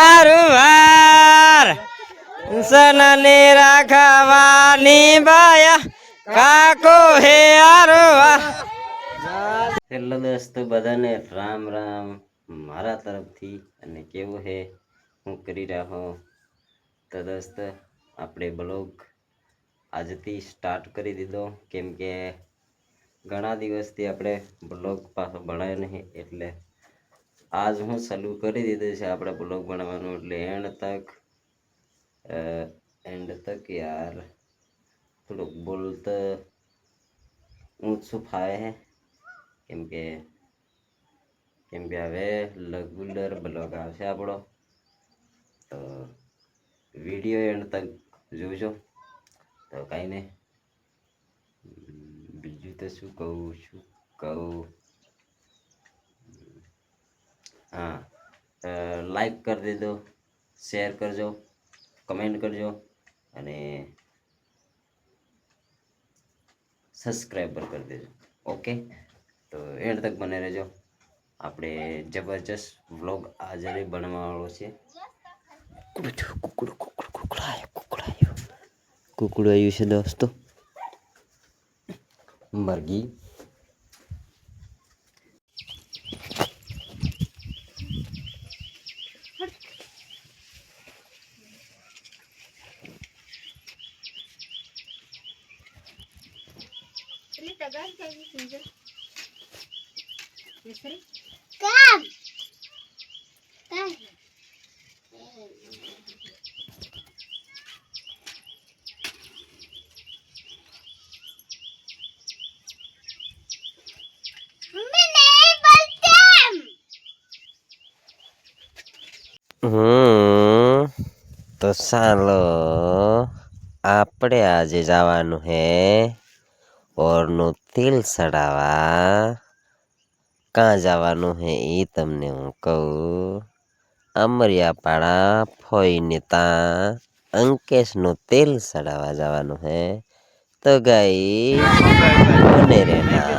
આરુવાર સનને રાખવાની બાયા કાકો હે આરુવાર. હેલો દોસ્તો, બધાને રામ રામ મારા તરફથી. અને કેવું હે હું કરી રહ્યો તો દોસ્તો, આપણે બ્લોગ આજથી સ્ટાર્ટ કરી દીધો, કેમ કે ઘણા દિવસથી આપણે બ્લોગ પાછો બનાવ્યો નહીં, એટલે આજ હું ચાલુ કરી દીધું છે આપણે બ્લોગ બનાવવાનું. એટલે એન્ડ તક યાર થોડુંક બોલતા ઊંચું ફાય હે, કેમ કે હવે રેગ્યુલર બ્લોગ આવશે આપણો, તો વિડીયો એન્ડ તક જોજો. તો કાંઈ નહીં, બીજું તો શું કહું. હા, લાઈક કરી દેજો, શેર કરજો, કમેન્ટ કરજો અને સબસ્ક્રાઈબર કરી દેજો. ઓકે, તો એન્ડ તક બને રહેજો. આપણે જબરજસ્ત વ્લોગ આજે બનાવવાનો છે. કુકડું આવ્યું છે દોસ્તો, મરઘી. તો ચાલો આપણે આજે જવાનું હે ઓરનું તેલ ચડાવવા. કાં જવાનું હે એ તમને હું કહું. અમરિયાપાડા ફોઈને ત્યાં અંકેશનું તેલ ચડાવવા જવાનું હે. તો ગાઈ બને રહેના.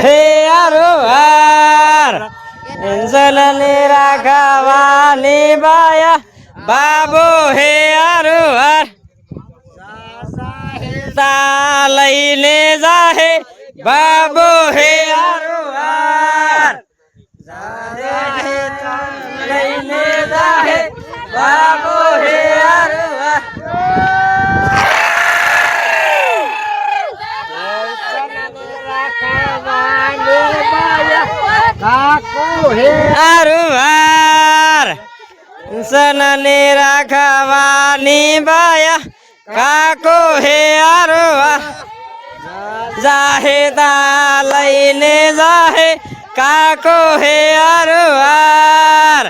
હે આરુવાર જલને રાખવાની બાયા બાબો હે આરુવાર. તા લઈને જાહે બાબો હે આરુવાર. લઈને જાહે બાબો હે આરુવાર. આરુવાર સનને રાખવાની બાયા કાકો હે આરુવાર. જાહે તા લઈને જાહે કાકો હે આરુવાર.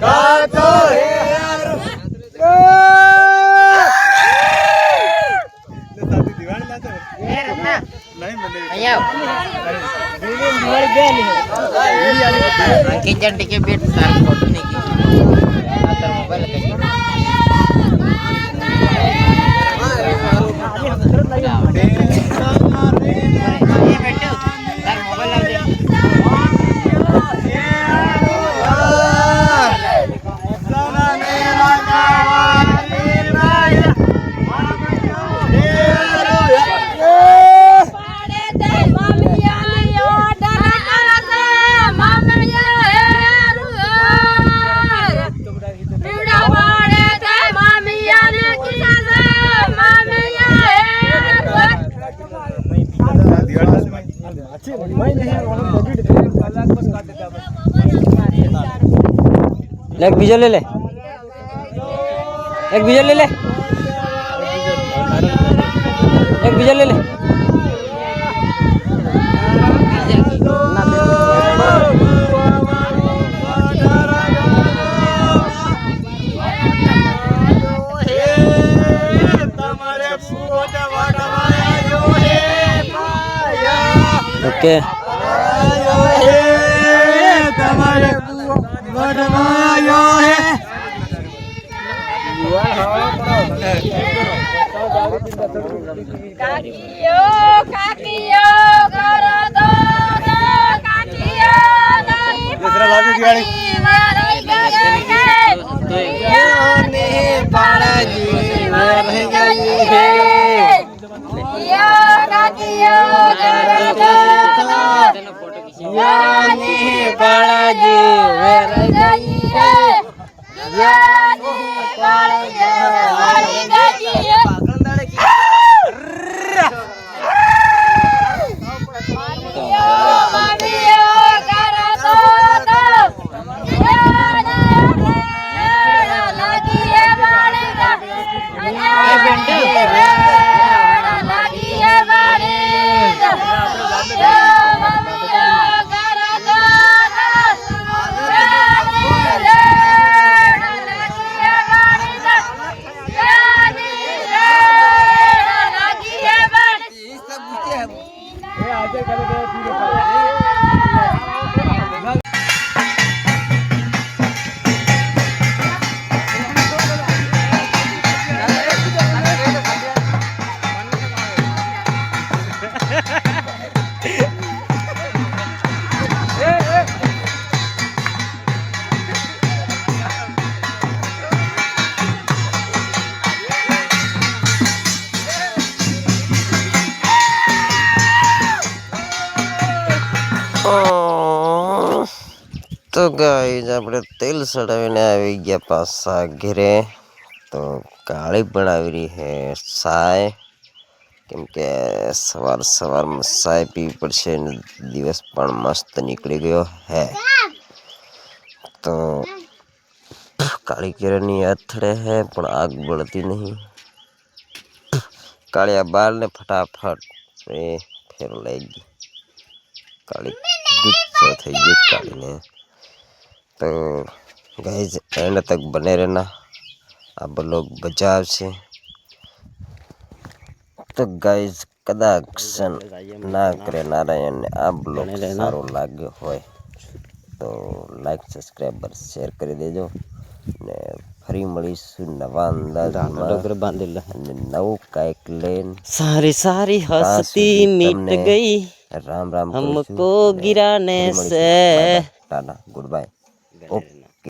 કાકો હે किचन टिके बेट सार फोटो नहीं की तर मोबाइल एक बीजो ले ले, एक बीजो ले ले। એક બીજા લે લે ઓકે કાકીઓ કાકીઓ કરો તો કાકીઓ નહીં પાણી મારી ગઈ છે યાની પાળજી મારી ગઈ છે કાકીઓ કરો તો યાની પાળજી મારી ગઈ છે યાની પાળજી મારી ગઈ છે તો ગાઈઝ આપણે તેલ ચડાવીને આવી ગયા પાછા ઘરે તો કાળી બનાવી રહી હે ચાય કેમ કે સવાર સવારમાં ચાય પીવી પડશે ને દિવસ પણ મસ્ત નીકળી ગયો હે તો કાળી કેળાની અથડે હે પણ આગ બળતી નહીં કાળિયા બાલને ફટાફટ એ ફેર લઈ ગઈ કાળી ગુસ્સો થઈ ગઈ કાળીને तो गाइज एंड तक बने रहना आप लोग बचाव से तो गाइज कदाक्षण ना करे नारायण ने आप लोग सारो लाग्यो होय तो लाइक सब्सक्राइब शेर कर देजो ने फरी મળીશું નવા અંદાજમાં અને નવું કાઈક લઈને सारी सारी हस्ती मिट गई राम राम हमको गिराने से टाटा गुड बाय ओके